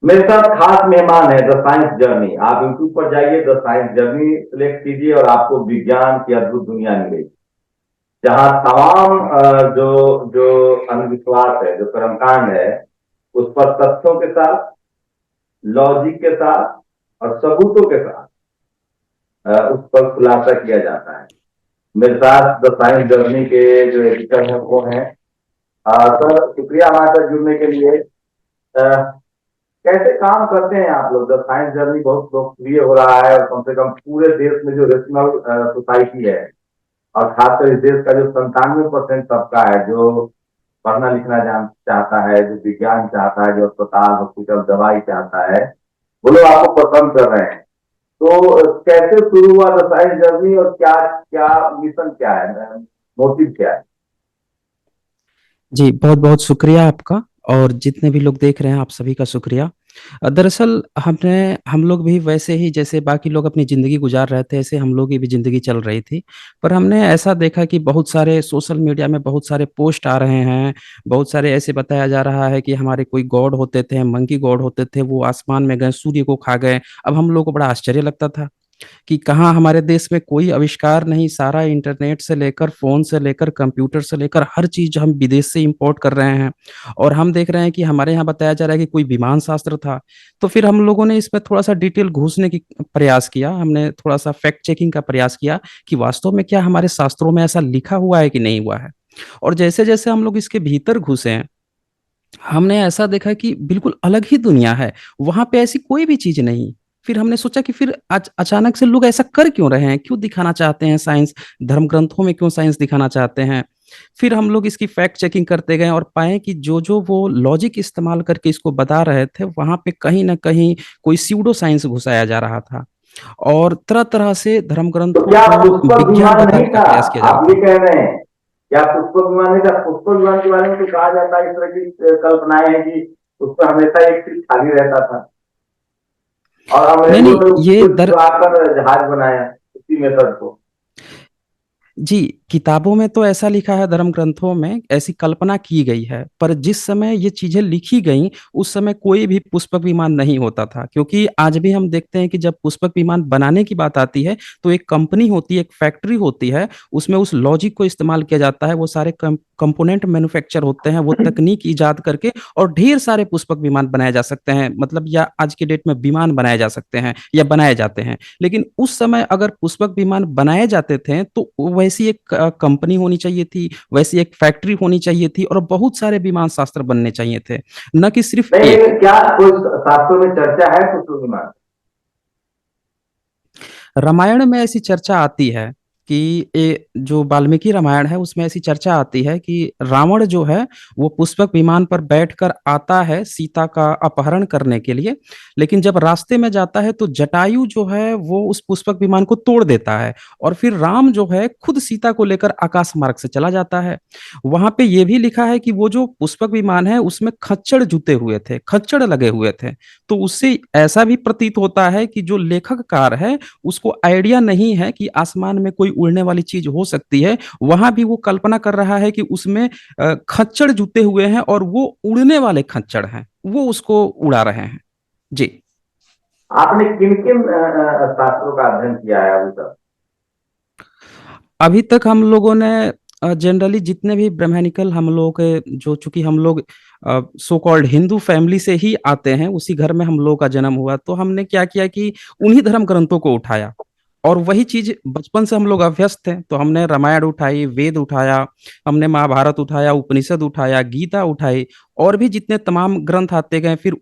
मेरे साथ खास मेहमान है द साइंस जर्नी। आप यूट्यूब पर जाइए, द साइंस जर्नी सिलेक्ट कीजिए और आपको विज्ञान की अद्भुत दुनिया मिलेगी, जहाँ तमाम जो जो अंधविश्वास है, जो कर्मकांड है, उस पर तथ्यों के साथ, लॉजिक के साथ और सबूतों के साथ उस पर खुलासा किया जाता है। मेरे साथ द साइंस जर्नी के जो एडिटर हैं वो हैं। सर, शुक्रिया हमारे साथ जुड़ने के लिए। कैसे काम करते हैं आप लोग? द साइंस जर्नी बहुत लोकप्रिय हो रहा है और कम से कम पूरे देश में जो रेशनल सोसाइटी है, और खासकर इस देश का जो 97% तबका है, जो पढ़ना लिखना जान चाहता है, जो विज्ञान चाहता है, जो अस्पताल, हॉस्पिटल, दवाई चाहता है, वो लोग आपको पसंद कर रहे हैं। तो कैसे शुरू हुआ द साइंस जर्नी और क्या क्या मिशन क्या है, मोटिव क्या है? जी, बहुत-बहुत शुक्रिया आपका और जितने भी लोग देख रहे हैं आप सभी का शुक्रिया। दरअसल हम लोग भी वैसे ही जैसे बाकी लोग अपनी ज़िंदगी गुज़ार रहे थे, ऐसे हम लोग की भी ज़िंदगी चल रही थी। पर हमने ऐसा देखा कि बहुत सारे सोशल मीडिया में बहुत सारे पोस्ट आ रहे हैं, बहुत सारे ऐसे बताया जा रहा है कि हमारे कोई गॉड होते थे, मंकी गॉड होते थे, वो आसमान में गए, सूर्य को खा गए। अब हम लोग को बड़ा आश्चर्य लगता था कि कहाँ हमारे देश में कोई आविष्कार नहीं, सारा इंटरनेट से लेकर, फ़ोन से लेकर, कंप्यूटर से लेकर हर चीज़ हम विदेश से इम्पोर्ट कर रहे हैं। और हम देख रहे हैं कि हमारे यहाँ बताया जा रहा है कि कोई विमान शास्त्र था। तो फिर हम लोगों ने इसमें थोड़ा-सा डिटेल घुसने की प्रयास किया, हमने थोड़ा-सा फैक्ट चेकिंग का प्रयास किया कि वास्तव में क्या हमारे शास्त्रों में ऐसा लिखा हुआ है कि नहीं हुआ है। और जैसे-जैसे हम लोग इसके भीतर घुसे हैं, हमने ऐसा देखा कि बिल्कुल अलग ही दुनिया है, वहाँ पे ऐसी कोई भी चीज़ नहीं। फिर हमने सोचा कि फिर अचानक से लोग ऐसा कर क्यों रहे हैं? क्यों दिखाना चाहते हैं साइंस? धर्म ग्रंथों में क्यों साइंस दिखाना चाहते हैं? फिर हम लोग इसकी फैक्ट चेकिंग करते गए और पाए कि जो-जो वो लॉजिक इस्तेमाल करके इसको बता रहे थे, वहाँ पे कहीं न कहीं कोई स्यूडो साइंस घुसाया जा रहा था और तरह-तरह से धर्म तो ग्रंथों क्या को पुष्पक विज्ञान विमान नहीं बताने का था? प्रयास किया जा रहा आप ये था। कह रहे हैं क्या पुष्पक विमान नहीं था? पुष्पक विमान के बारे में तो कहा जाता है, इस तरह की कल्पनाएं हैं कि उस पर हमेशा एक सीट खाली रहता था और नहीं, अंग्रेजों नहीं, ने ये खुद दर आकर जहाज बनाया उसी मेथड को। जी, किताबों में तो ऐसा लिखा है धर्म ग्रंथों में, ऐसी कल्पना की गई है, पर जिस समय ये चीज़ें लिखी गईं, उस समय कोई भी पुष्पक विमान नहीं होता था। क्योंकि आज भी हम देखते हैं कि जब पुष्पक विमान बनाने की बात आती है, तो एक कंपनी होती है, एक फैक्ट्री होती है, उसमें उस लॉजिक को इस्तेमाल किया जाता है, वो सारे कंपोनेंट मैन्युफैक्चर होते हैं, वो तकनीक ईज़ाद करके और ढेर सारे पुष्पक विमान बनाए जा सकते हैं। मतलब या आज के डेट में विमान बनाए जा सकते हैं या बनाए जाते हैं। लेकिन उस समय अगर पुष्पक विमान बनाए जाते थे, तो वैसी एक कंपनी होनी चाहिए थी, वैसी एक फैक्ट्री होनी चाहिए थी और बहुत सारे विमान शास्त्र बनने चाहिए थे, न कि सिर्फ़ नहीं, एक। लेकिन क्या कोई शास्त्रों में चर्चा है पुष्पक विमान? रामायण में ऐसी चर्चा आती है कि जो वाल्मीकि रामायण है उसमें ऐसी चर्चा आती है कि रावण जो है वो पुष्पक विमान पर बैठकर आता है सीता का अपहरण करने के लिए, लेकिन जब रास्ते में जाता है तो जटायु जो है वो उस पुष्पक विमान को तोड़ देता है और फिर राम जो है खुद सीता को लेकर आकाश मार्ग से चला जाता है। वहां पे ये भी लिखा है कि वो जो पुष्पक विमान है उसमें खच्चड़ जुते हुए थे, खच्चड़ लगे हुए थे। तो उससे ऐसा भी प्रतीत होता है कि जो लेखककार है उसको आइडिया नहीं है कि आसमान में कोई उड़ने वाली चीज हो सकती है। वहां भी वो कल्पना कर रहा है कि उसमें खच्चड़ जुटे हुए हैं और वो उड़ने वाले खच्चड़ हैं, वो उसको उड़ा रहे हैं। जी। आपने किन किन शास्त्रों का अध्ययन किया है अभी तक? अभी तक हम लोगों ने जनरली जितने भी ब्राह्मणिकल हम लोगों के जो चूंकि हम लोग सो कॉल्ड हिंदू फैमिली से ही आते हैं, उसी घर में हम लोगों का जन्म हुआ, तो हमने क्या किया कि उन्हीं धर्म ग्रंथों को उठाया और वही चीज बचपन से हम लोग अभ्यस्त थे, तो हमने रामायण उठाई, वेद उठाया, हमने महाभारत उठाया, उपनिषद उठाया, गीता उठाई और भी जितने तमाम ग्रंथ आते गए। फिर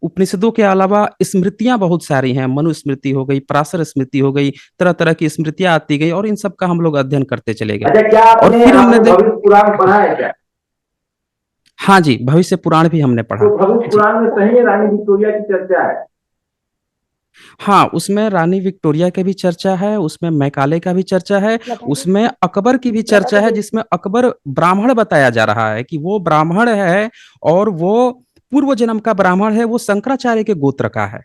उपनिषदों के अलावा स्मृतियां बहुत सारी हैं, मनुस्मृति हो गई, पराशर स्मृति हो गई, तरह तरह की स्मृतियां आती गई और इन सब का हम लोग अध्ययन करते चले गए। अच्छा, क्या और आपने फिर हमने आपने देख भविष्य पुराण पढ़ा है क्या? हाँ जी, भविष्य पुराण भी हमने तो पढ़ा। भविष्य जी। पुराण में सही है रानी विक्टोरिया की चर्चा है? हाँ, उसमें रानी विक्टोरिया की भी चर्चा है, उसमें मैकाले का भी चर्चा है, उसमें अकबर की भी चर्चा है, जिसमें अकबर ब्राह्मण बताया जा रहा है कि वो ब्राह्मण है और वो पूर्व जन्म का ब्राह्मण है, वो शंकराचार्य के गोत्र का है।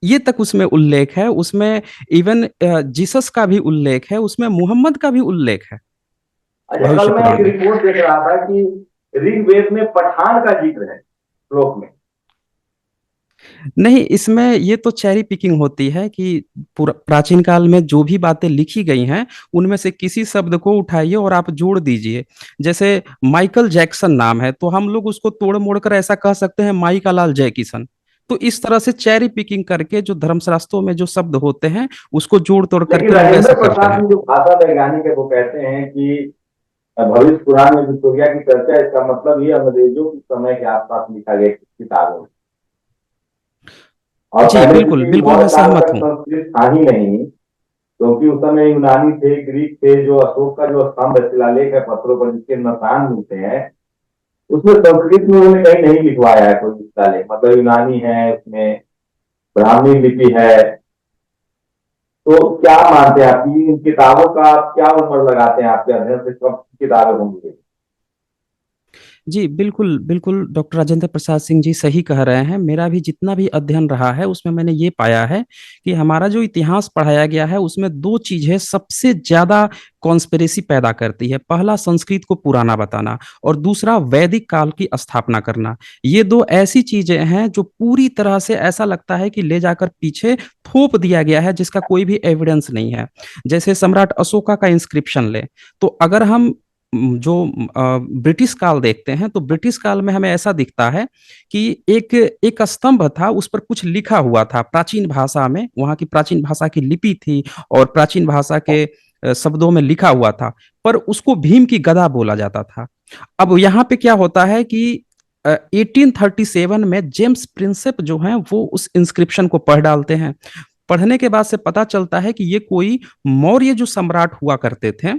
ये तक उसमें उल्लेख है, उसमें इवन जीसस का भी उल्लेख है, उसमें मुहम्मद का भी उल्लेख है अच्छा, कल भविष्य मैं पुराण एक में। रिपोर्ट देख रहा था कि ऋग्वेद में पठान का जिक्र है श्लोक में। नहीं, इसमें ये तो चेरी पिकिंग होती है कि प्राचीन काल में जो भी बातें लिखी गई हैं, उनमें से किसी शब्द को उठाइए और आप जोड़ दीजिए। जैसे माइकल जैक्सन नाम है, तो हम लोग उसको तोड़-मोड़ कर ऐसा कह सकते हैं माई का लाल जय किशन। तो इस तरह से चेरी पिकिंग करके जो धर्मशास्त्रों में जो शब्द होते हैं, उसको जोड़-तोड़ लेकिन करके हम राजेंद्र वैसा करते प्रसाद हैं। सिंह जो भाषा वैज्ञानिक है वो कहते हैं कि भविष्य पुराण में विक्टोरिया की चर्चा, इसका मतलब ये अंग्रेजों के समय के आसपास लिखा गया किताबों में। और जी, पहले बिल्कुल, किसी बिल्कुल मैं मौर्य काल सहमत तक हूँ। संस्कृत था ही नहीं, क्योंकि उस समय यूनानी थे, ग्रीक थे। जो अशोक का जो स्तंभ है, शिलालेख है पत्थरों पर जिसके निशान मिलते हैं, उसमें संस्कृत में उन्होंने कहीं नहीं लिखवाया है कोई शिलालेख। मतलब यूनानी है, उसमें ब्राह्मी लिपि है। तो क्या मानते हैं आप कि इन किताबों का आप क्या उम्र लगाते हैं आपके अध्ययन से, कब की किताबें होंगी? जी, बिल्कुल, बिल्कुल डॉक्टर राजेंद्र प्रसाद सिंह जी सही कह रहे हैं। मेरा भी जितना भी अध्ययन रहा है, उसमें मैंने ये पाया है कि हमारा जो इतिहास पढ़ाया गया है, उसमें 2 चीज़ें सबसे ज़्यादा कॉन्स्पिरेसी पैदा करती है। पहला संस्कृत को पुराना बताना और दूसरा वैदिक काल की स्थापना करना। ये 2 ऐसी चीज़ें हैं जो पूरी तरह से ऐसा लगता है कि ले जाकर पीछे थोप दिया गया है, जिसका कोई भी एविडेंस नहीं है। जैसे सम्राट अशोका का इंस्क्रिप्शन लें, तो अगर हम जो ब्रिटिश काल देखते हैं, तो ब्रिटिश काल में हमें ऐसा दिखता है कि एक एक स्तंभ था, उस पर कुछ लिखा हुआ था प्राचीन भाषा में, वहाँ की प्राचीन भाषा की लिपि थी और प्राचीन भाषा के शब्दों में लिखा हुआ था, पर उसको भीम की गदा बोला जाता था। अब यहाँ पे क्या होता है कि 1837 में जेम्स प्रिंसेप जो हैं, वो उस इंस्क्रिप्शन को पढ़ डालते हैं। पढ़ने के बाद से पता चलता है कि ये कोई मौर्य जो सम्राट हुआ करते थे,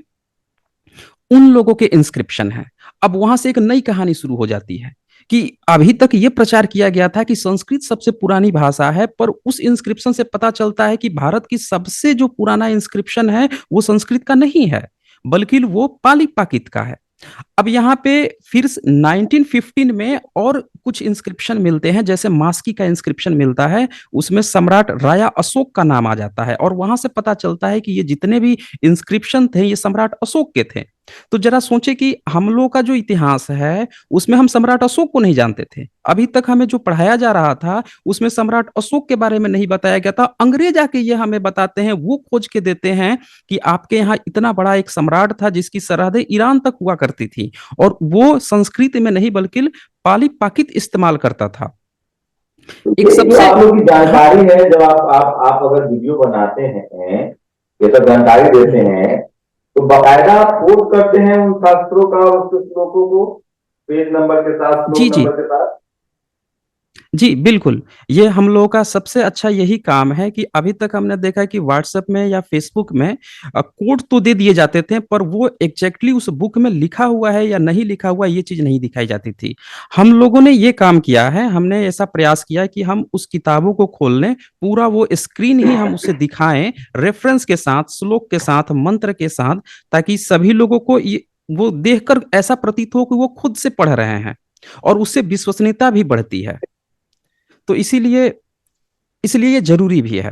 उन लोगों के इंस्क्रिप्शन हैं। अब वहां से एक नई कहानी शुरू हो जाती है कि अभी तक ये प्रचार किया गया था कि संस्कृत सबसे पुरानी भाषा है, पर उस इंस्क्रिप्शन से पता चलता है कि भारत की सबसे जो पुराना इंस्क्रिप्शन है, वो संस्कृत का नहीं है, बल्कि वो पाली पाकित का है। अब यहाँ पे फिर 1915 में और कुछ इंस्क्रिप्शन मिलते हैं, जैसे मास्की का इंस्क्रिप्शन मिलता है, उसमें सम्राट राजा अशोक का नाम आ जाता है और वहां से पता चलता है कि ये जितने भी इंस्क्रिप्शन थे, ये सम्राट अशोक के थे। तो जरा सोचे कि हम लोग का जो इतिहास है, उसमें हम सम्राट अशोक को नहीं जानते थे। अभी तक हमें जो पढ़ाया जा रहा था, उसमें सम्राट अशोक के बारे में नहीं बताया गया था। अंग्रेज आके ये हमें बताते हैं, वो खोज के देते हैं कि आपके यहाँ इतना बड़ा एक सम्राट था जिसकी सरहदें ईरान तक हुआ करती थी और वो संस्कृत में नहीं बल्कि पाली पाकित इस्तेमाल करता था। तो एक ये जो सबसे आप लोग की हाँ। जानकारी है, जब आप अगर वीडियो बनाते हैं, ये सब जानकारी देते हम्म। हैं, तो बाकायदा आप कोट करते हैं उन शास्त्रों का, उस श्लोकों को पेज नंबर के साथ, जी श्लोक जी। नंबर के साथ? जी, बिल्कुल। ये हम लोगों का सबसे अच्छा यही काम है कि अभी तक हमने देखा है कि व्हाट्सएप में या फ़ेसबुक में कोड तो दे दिए जाते थे, पर वो एग्ज़ैक्टली उस बुक में लिखा हुआ है या नहीं लिखा हुआ है, ये चीज़ नहीं दिखाई जाती थी। हम लोगों ने ये काम किया है, हमने ऐसा प्रयास किया है कि हम उस किताबों को खोल लें, पूरा वो स्क्रीन ही हम उसे दिखाएँ, रेफ़रेंस के साथ, श्लोक के साथ, मंत्र के साथ, ताकि सभी लोगों को ये वो देखकर ऐसा प्रतीत हो कि वो खुद से पढ़ रहे हैं और उससे विश्वसनीयता भी बढ़ती है। तो इसीलिए इसलिए ये ज़रूरी भी है।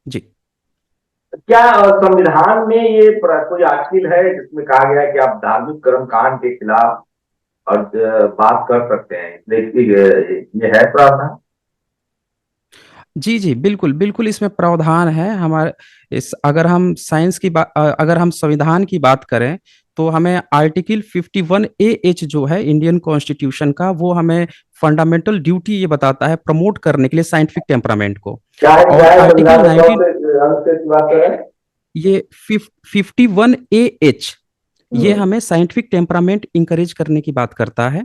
जी। क्या संविधान में ये कोई आर्टिकल है जिसमें कहा गया है कि आप धार्मिक कर्मकांड के खिलाफ और बात कर सकते हैं? देखिए, ये है प्रावधान? जी, जी, बिल्कुल, बिल्कुल इसमें प्रावधान है। हमारे इस अगर हम अगर हम संविधान की बात करें, तो हमें आर्टिकल 51 ए एच जो है इंडियन कॉन्स्टिट्यूशन का, वो हमें फंडामेंटल ड्यूटी ये बताता है प्रमोट करने के लिए साइंटिफिक टेम्परामेंट को। क्या और है आर्टिकल संविधान में, कौन 19 से अनुच्छेद की बात कर रहे हैं? ये 51 ए एच ये हम्म। हमें साइंटिफिक टेम्परामेंट इंकरेज करने की बात करता है।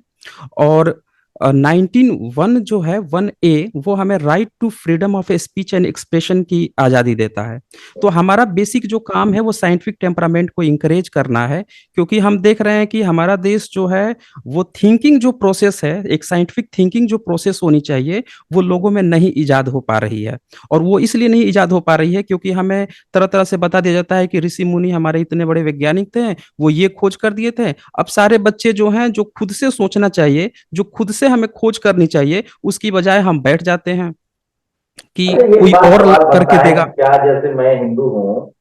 और 19 जो है 1 ए वो हमें right to freedom of speech and expression की आज़ादी देता है। तो हमारा बेसिक जो काम है वो साइंटिफिक टेम्परामेंट को इंकरेज करना है, क्योंकि हम देख रहे हैं कि हमारा देश जो है वो थिंकिंग जो प्रोसेस है, एक साइंटिफिक थिंकिंग जो प्रोसेस होनी चाहिए, वो लोगों में नहीं ईजाद हो पा रही है। और वो इसलिए नहीं ईजाद हो पा रही है क्योंकि हमें तरह तरह से बता दिया जाता है कि ऋषि मुनि हमारे इतने बड़े वैज्ञानिक थे, वो ये खोज कर दिए थे। अब सारे बच्चे जो हैं, जो खुद से सोचना चाहिए, जो खुद से हमें खोज करनी चाहिए, उसकी बजाय हम बैठ जाते हैं कि अच्छा, ये कोई बात और सवाल करके बनता है देगा। कि क्या, जैसे मैं हिंदू हूँ,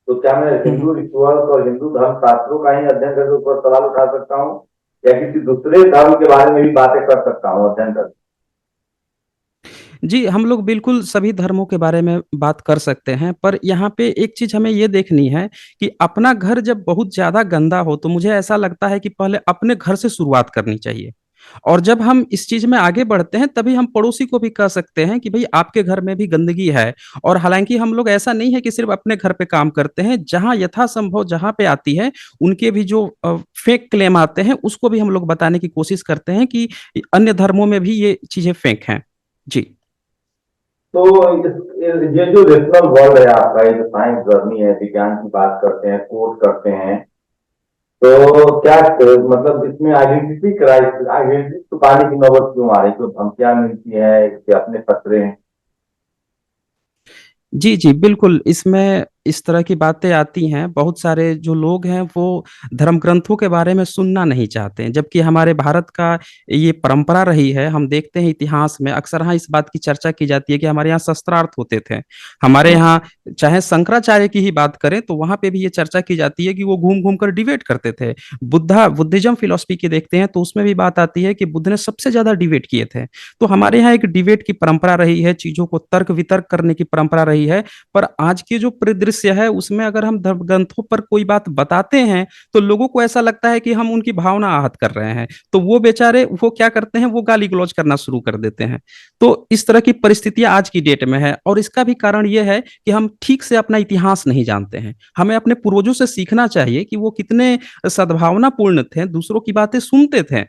तो क्या मैं हम्म। हिंदू रिचुअल्स और हिंदू धर्म शास्त्रों का ही अध्ययन करके ऊपर सवाल उठा सकता हूँ, या किसी दूसरे धर्म के बारे में भी बातें कर सकता हूँ अध्ययन करके? जी, हम लोग बिल्कुल सभी धर्मों के बारे में बात कर सकते हैं, पर यहाँ पे एक चीज़ हमें ये देखनी है कि अपना घर जब बहुत ज़्यादा गंदा हो, तो मुझे ऐसा लगता है कि पहले अपने घर से शुरुआत करनी चाहिए। और जब हम इस चीज़ में आगे बढ़ते हैं, तभी हम पड़ोसी को भी कह सकते हैं कि भई आपके घर में भी गंदगी है। और हालाँकि हम लोग ऐसा नहीं है कि सिर्फ़ अपने घर पे काम करते हैं, जहाँ यथासंभव जहाँ पे आती है, उनके भी जो फेक क्लेम आते हैं, उसको भी हम लोग बताने की कोशिश करते हैं कि अन्य धर्मों में भी ये चीज़ें फेक हैं। जी। तो ये जो रेशनल वर्ल्ड है आपका, ये जो साइंस जर्नी है, विज्ञान की बात करते हैं, कोट करते हैं, तो क्या मतलब इसमें आइडेंटिटी क्राइसिस, आइडेंटिटी छुपाने की नौबत क्यों आ रही है? क्यों धमकियां मिलती है कि अपने खतरे हैं? जी, जी, बिल्कुल, इसमें इस तरह की बातें आती हैं, बहुत सारे जो लोग हैं वो धर्म ग्रंथों के बारे में सुनना नहीं चाहते हैं, जबकि हमारे भारत का ये परंपरा रही है, हम देखते हैं इतिहास में अक्सर हाँ, इस बात की चर्चा की जाती है कि हमारे यहाँ शस्त्रार्थ होते थे। हमारे यहाँ चाहे शंकराचार्य की ही बात करें, तो वहाँ पे भी ये चर्चा की जाती है कि वो घूम-घूम कर डिबेट करते थे। बुद्धिज़्म फिलॉसफी की देखते हैं, तो उसमें भी बात आती है कि बुद्ध ने सबसे ज़्यादा डिबेट किए थे। तो हमारे यहाँ एक डिबेट की परंपरा रही है, चीज़ों को तर्क-वितर्क करने की परंपरा रही है, पर आज की जो परिदृश्य है उसमें अगर हम धर्म ग्रंथों पर कोई बात बताते हैं, तो लोगों को ऐसा लगता है कि हम उनकी भावना आहत कर रहे हैं। तो वो बेचारे वो क्या करते हैं, वो गाली-गलौज करना शुरू कर देते हैं। तो इस तरह की परिस्थितियाँ आज की डेट में है और इसका भी कारण ये है कि हम ठीक से अपना इतिहास नहीं जानते हैं। हमें अपने पूर्वजों से सीखना चाहिए कि वो कितने सद्भावनापूर्ण थे, दूसरों की बातें सुनते थे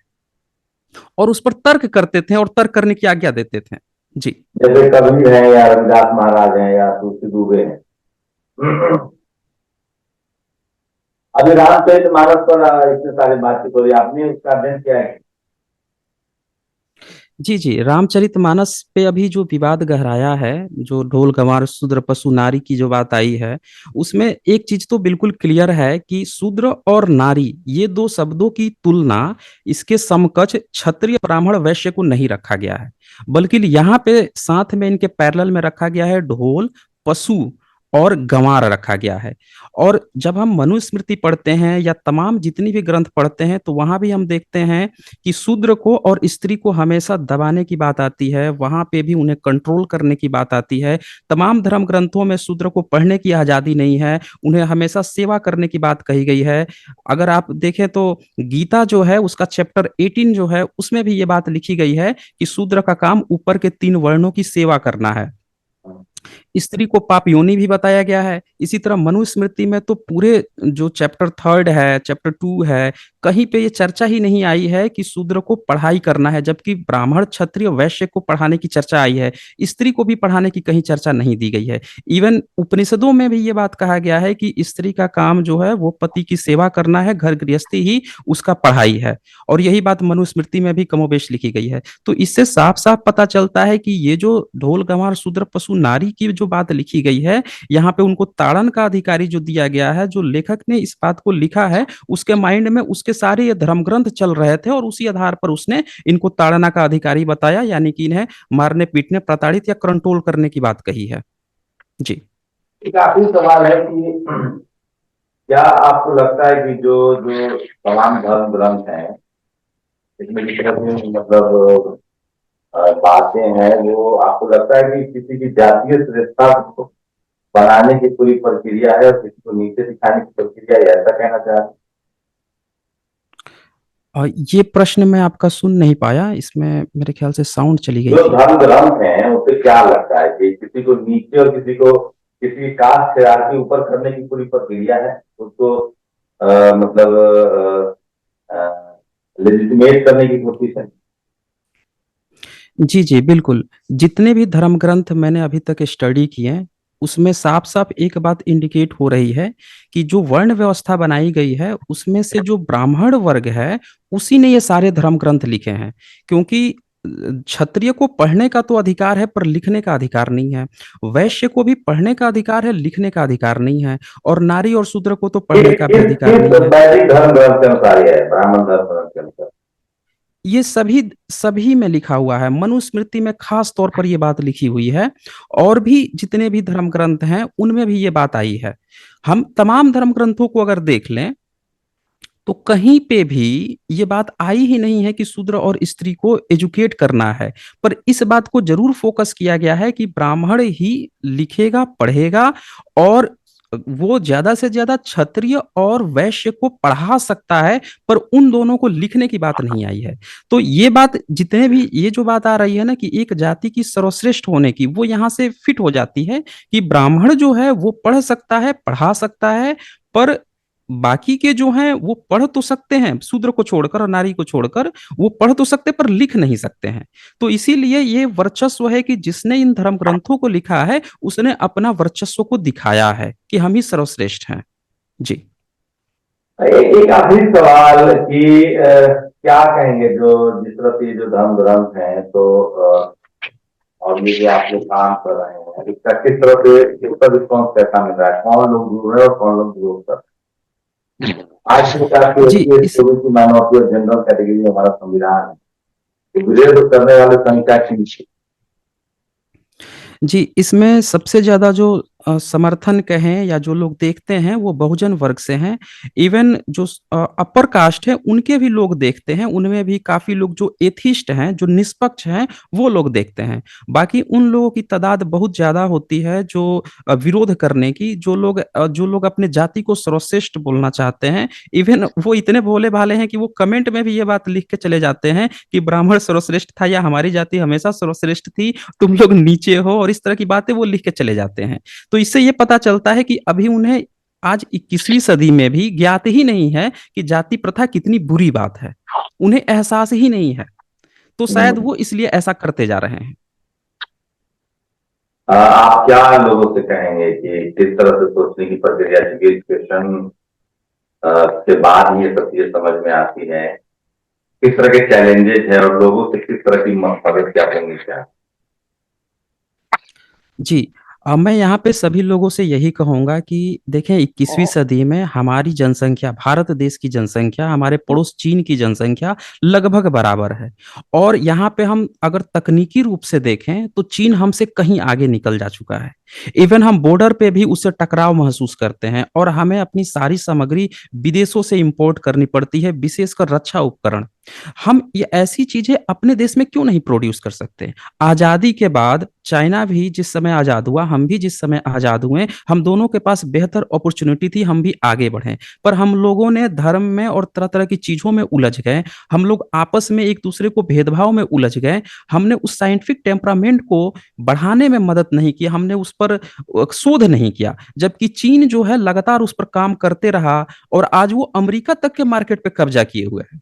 और उस पर तर्क करते थे और तर्क करने की आज्ञा देते थे। जी। जैसे कबीर है या रविदास महाराज हैं या तुलसी दुबे हैं। अभी रामचरितमानस पर इतने सारे बातचीत हो रही है, आपने उसका अध्ययन किया है? जी, जी। रामचरितमानस पे अभी जो विवाद गहराया है, जो ढोल गँवार शूद्र पशु नारी की जो बात आई है, उसमें एक चीज़ तो बिल्कुल क्लियर है कि शूद्र और नारी ये 2 शब्दों की तुलना इसके समकक्ष क्षत्रिय, ब्राह्मण, वैश्य को नहीं रखा गया है। बल्कि यहाँ पे साथ में इनके पैरेलल में रखा गया है ढोल, पशु और गँवार रखा गया है। और जब हम मनुस्मृति पढ़ते हैं या तमाम जितनी भी ग्रंथ पढ़ते हैं, तो वहाँ भी हम देखते हैं कि शूद्र को और स्त्री को हमेशा दबाने की बात आती है, वहाँ पे भी उन्हें कंट्रोल करने की बात आती है। तमाम धर्म ग्रंथों में शूद्र को पढ़ने की आज़ादी नहीं है, उन्हें हमेशा सेवा करने की बात कही गई है। अगर आप देखें तो गीता जो है उसका चैप्टर 18 जो है उसमें भी ये बात लिखी गई है कि शूद्र का काम ऊपर के 3 वर्णों की सेवा करना है। स्त्री को पाप योनि भी बताया गया है। इसी तरह मनुस्मृति में तो पूरे जो चैप्टर 3 है, चैप्टर 2 है, कहीं पे ये चर्चा ही नहीं आई है कि शूद्र को पढ़ाई करना है, जबकि ब्राह्मण, क्षत्रिय, वैश्य को पढ़ाने की चर्चा आई है। स्त्री को भी पढ़ाने की कहीं चर्चा नहीं दी गई है। इवन उपनिषदों में भी ये बात कहा गया है कि स्त्री का काम जो है वो पति की सेवा करना है, घर गृहस्थी ही उसका पढ़ाई है। और यही बात मनुस्मृति में भी कमोबेश लिखी गई है। तो इससे साफ-साफ पता चलता है कि ये जो ढोल, गँवार, शूद्र, पशु, नारी की जो बात लिखी गई है, यहाँ पे उनको ताड़न का अधिकारी जो दिया गया है, जो लेखक ने इस बात को लिखा है, उसके माइंड में उसके सारे ये धर्म ग्रंथ चल रहे थे और उसी आधार पर उसने इनको ताड़ना का अधिकारी बताया, यानी कि इन्हें मारने-पीटने, प्रताड़ित या कंट्रोल करने की बात कही है। जी। एक आखिरी सवाल है कि क्या आपको लगता है कि जो जो तमाम धर्म ग्रंथ हैं, इसमें जितने भी मतलब बातें हैं, वो आपको लगता है कि किसी की जातीय श्रेष्ठता को बनाने की पूरी प्रक्रिया है और किसी को नीचे दिखाने की प्रक्रिया है, ऐसा कहना चाह रहे हैं? ये प्रश्न मैं आपका सुन नहीं पाया, इसमें मेरे ख्याल से साउंड चली गई जो थी। धर्म ग्रंथ हैं उससे क्या लगता है कि किसी को नीचे और किसी को किसी की कास्ट के ऊपर करने की पूरी प्रक्रिया है, उसको मतलब लेजिटिमेट करने की कोशिश है? जी, जी, बिल्कुल। जितने भी धर्म ग्रंथ मैंने अभी तक स्टडी किए हैं, उसमें साफ-साफ एक बात इंडिकेट हो रही है कि जो वर्ण व्यवस्था बनाई गई है, उसमें से जो ब्राह्मण वर्ग है, उसी ने ये सारे धर्म ग्रंथ लिखे हैं। क्योंकि क्षत्रिय को पढ़ने का तो अधिकार है, पर लिखने का अधिकार नहीं है। वैश्य को भी पढ़ने का अधिकार है, लिखने का अधिकार नहीं है और नारी और शूद्र को तो पढ़ने का भी अधिकार किस नहीं है। वैदिक धर्म ग्रंथ के अनुसार यह है, ब्राह्मण धर्म ग्रंथ के अनुसार? ये सभी सभी में लिखा हुआ है। मनुस्मृति में खास तौर पर ये बात लिखी हुई है और भी जितने भी धर्म ग्रंथ हैं, उनमें भी ये बात आई है। हम तमाम धर्म ग्रंथों को अगर देख लें, तो कहीं पे भी ये बात आई ही नहीं है कि शूद्र और स्त्री को एजुकेट करना है। पर इस बात को जरूर फोकस किया गया है कि ब्राह्मण ही लिखेगा, पढ़ेगा, और वो ज्यादा से ज्यादा क्षत्रिय और वैश्य को पढ़ा सकता है, पर उन दोनों को लिखने की बात नहीं आई है। तो ये बात, जितने भी ये जो बात आ रही है ना कि एक जाति की सर्वश्रेष्ठ होने की, वो यहाँ से फिट हो जाती है कि ब्राह्मण जो है वो पढ़ सकता है, पढ़ा सकता है, पर बाकी के जो हैं वो पढ़ तो सकते हैं, शूद्र को छोड़कर और नारी को छोड़कर वो पढ़ तो सकते पर लिख नहीं सकते हैं। तो इसीलिए ये वर्चस्व है कि जिसने इन धर्म ग्रंथों को लिखा है उसने अपना वर्चस्व को दिखाया है कि हम ही सर्वश्रेष्ठ हैं। जी। एक आखिरी सवाल कि क्या कहेंगे जो जिस तरह से ये जो धर्म ग्रंथ हैं तो और ये जो आप लोग काम कर रहे हैं, इसका किस तरह से इसका रिस्पॉन्स कैसा मिल रहा है, कौन लोग जुड़ रहे हैं और कौन लोग विरोध कर रहे हैं? आज के हिसाब से जी इस ओबीसी माइनॉरिटी और जनरल कैटेगरी हमारा संविधान है, तो विरोध करने वाले संख्या की जी इसमें सबसे ज्यादा जो समर्थन कहें या जो लोग देखते हैं वो बहुजन वर्ग से हैं। इवन जो अपर कास्ट है उनके भी लोग देखते हैं, उनमें भी काफी लोग जो एथिस्ट हैं, जो निष्पक्ष हैं, वो लोग देखते हैं। बाकी उन लोगों की तादाद बहुत ज्यादा होती है जो विरोध करने की, जो लोग अपने जाति को सर्वश्रेष्ठ बोलना चाहते हैं। इवन वो इतने भोले भाले हैं कि वो कमेंट में भी ये बात लिख के चले जाते हैं कि ब्राह्मण सर्वश्रेष्ठ था या हमारी जाति हमेशा सर्वश्रेष्ठ थी, तुम लोग नीचे हो, और इस तरह की बातें वो लिख के चले जाते हैं। तो इससे ये पता चलता है कि अभी उन्हें आज 21वीं सदी में भी ज्ञात ही नहीं है कि जाति प्रथा कितनी बुरी बात है, उन्हें एहसास ही नहीं है। तो शायद वो इसलिए ऐसा करते जा रहे हैं। आप क्या लोगों से कहेंगे कि किस तरह से सोचने की प्रक्रिया, चूंकि एजुकेशन के बाद ये सब चीजें समझ में आती है, किस तरह के चैलेंजेस हैं और लोगों से किस तरह की मदद क्या करेंगे क्या? जी मैं यहाँ पे सभी लोगों से यही कहूंगा कि देखें, 21वीं सदी में हमारी जनसंख्या, भारत देश की जनसंख्या हमारे पड़ोस चीन की जनसंख्या लगभग बराबर है। और यहाँ पे हम अगर तकनीकी रूप से देखें तो चीन हमसे कहीं आगे निकल जा चुका है। इवन हम बॉर्डर पे भी उससे टकराव महसूस करते हैं, और हमें अपनी सारी सामग्री विदेशों से इंपोर्ट करनी पड़ती है, विशेषकर रक्षा उपकरण। हम ये ऐसी चीजें अपने देश में क्यों नहीं प्रोड्यूस कर सकते? आजादी के बाद चाइना भी जिस समय आजाद हुआ, हम भी जिस समय आजाद हुए, हम दोनों के पास बेहतर अपॉर्चुनिटी थी, हम भी आगे बढ़े। पर हम लोगों ने धर्म में और तरह तरह की चीजों में उलझ गए, हम लोग आपस में एक दूसरे को भेदभाव में उलझ गए। हमने उस साइंटिफिक टेम्परामेंट को बढ़ाने में मदद नहीं की, हमने उस पर शोध नहीं किया, जबकि चीन जो है लगातार उस पर काम करते रहा, और आज वो अमेरिका तक के मार्केट पे कब्जा किए हुए हैं।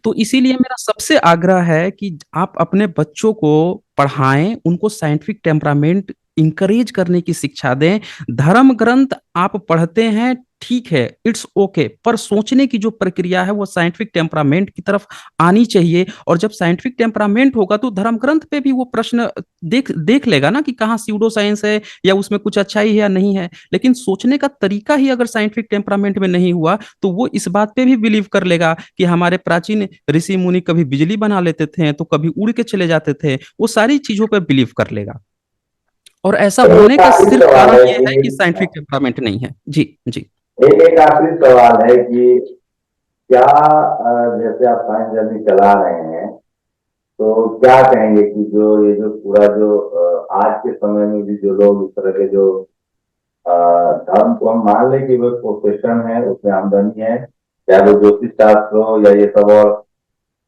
तो इसीलिए मेरा सबसे आग्रह है कि आप अपने बच्चों को पढ़ाएं, उनको साइंटिफिक टेम्परामेंट इंकरेज करने की शिक्षा दें। धर्म ग्रंथ आप पढ़ते हैं, ठीक है, इट्स ओके, पर सोचने की जो प्रक्रिया है वो साइंटिफिक टेम्परामेंट की तरफ आनी चाहिए। और जब साइंटिफिक टेम्परामेंट होगा तो धर्म ग्रंथ पे भी वो प्रश्न देख देख लेगा ना कि कहाँ सीडो साइंस है या उसमें कुछ अच्छाई है या नहीं है। लेकिन सोचने का तरीका ही अगर साइंटिफिक टेम्परामेंट में नहीं हुआ तो वो इस बात पे भी बिलीव कर लेगा कि हमारे प्राचीन ऋषि मुनि कभी बिजली बना लेते थे तो कभी उड़ के चले जाते थे, वो सारी चीजों पर बिलीव कर लेगा। और ऐसा होने एक का आखिरी सिर्फ सवाल कारण है ये है कि कि साइंटिफिक टेम्परामेंट नहीं है। जी जी। एक आखिरी सवाल है कि क्या जैसे आप साइंस जर्नी चला रहे हैं तो क्या कहेंगे कि जो ये जो पूरा जो आज के समय में भी जो लोग इस तरह के जो धर्म को हम मान लें कि वो प्रोफेशन है, उसमें आमदनी है, चाहे वो ज्योतिष शास्त्र हो या ये सब, और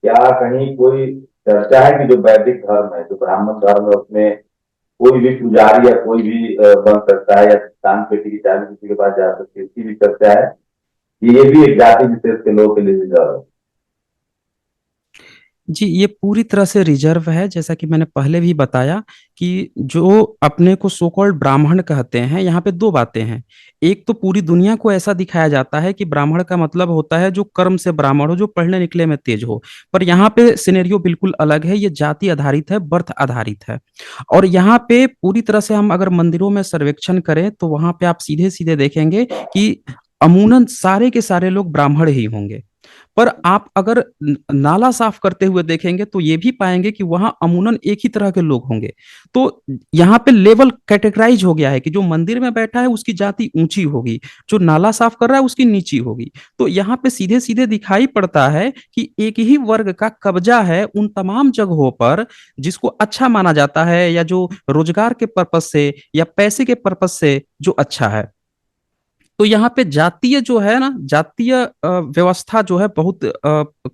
क्या कहीं कोई चर्चा है कि जो वैदिक धर्म है, जो ब्राह्मण धर्म है, उसमें कोई भी पुजारी या कोई भी बन सकता है या दान पेटी की चाबी किसी के पास जा सकती है, इसकी भी चर्चा है कि ये भी एक जाति विशेष के लोगों के लिए रिजर्व है? जी ये पूरी तरह से रिजर्व है, जैसा कि मैंने पहले भी बताया कि जो अपने को सो कॉल्ड ब्राह्मण कहते हैं, यहाँ पे दो बातें हैं। एक तो पूरी दुनिया को ऐसा दिखाया जाता है कि ब्राह्मण का मतलब होता है जो कर्म से ब्राह्मण हो, जो पढ़ने निकले में तेज हो। पर यहाँ पे सिनेरियो बिल्कुल अलग है, ये जाति आधारित है, बर्थ आधारित है। और यहाँ पे पूरी तरह से हम अगर मंदिरों में सर्वेक्षण करें तो वहां पे आप सीधे सीधे देखेंगे कि अमूमन सारे के सारे लोग ब्राह्मण ही होंगे। पर आप अगर नाला साफ करते हुए देखेंगे तो ये भी पाएंगे कि वहां अमूमन एक ही तरह के लोग होंगे। तो यहाँ पे लेवल कैटेगराइज हो गया है कि जो मंदिर में बैठा है उसकी जाति ऊंची होगी, जो नाला साफ कर रहा है उसकी नीची होगी। तो यहाँ पे सीधे सीधे दिखाई पड़ता है कि एक ही वर्ग का कब्जा है उन तमाम जगहों पर जिसको अच्छा माना जाता है, या जो रोजगार के पर्पज से या पैसे के पर्पज से जो अच्छा है। तो यहाँ पे जातीय जो है ना, जातीय व्यवस्था जो है बहुत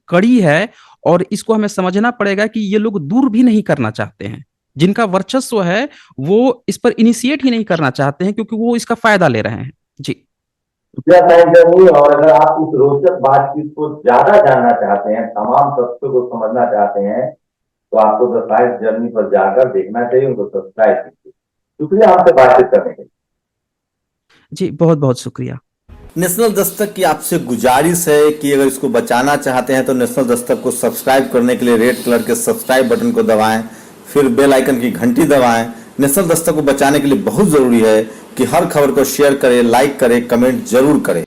कड़ी है, और इसको हमें समझना पड़ेगा कि ये लोग दूर भी नहीं करना चाहते हैं। जिनका वर्चस्व है वो इस पर इनिशिएट ही नहीं करना चाहते हैं, क्योंकि वो इसका फायदा ले रहे हैं। जी। शुक्रिया साइंस जर्नी। और अगर आप इस रोचक बातचीत को ज्यादा जानना चाहते हैं, तमाम तथ्यों को समझना चाहते हैं, तो आपको द साइंस जर्नी पर जाकर देखना चाहिए, उनको सब्सक्राइब कीजिए। शुक्रिया हमसे बातचीत करने के लिए। जी बहुत बहुत शुक्रिया। नेशनल दस्तक की आपसे गुजारिश है कि अगर इसको बचाना चाहते हैं तो नेशनल दस्तक को सब्सक्राइब करने के लिए रेड कलर के सब्सक्राइब बटन को दबाएं, फिर बेल आइकन की घंटी दबाएं। नेशनल दस्तक को बचाने के लिए बहुत ज़रूरी है कि हर खबर को शेयर करें, लाइक करें, कमेंट जरूर करें।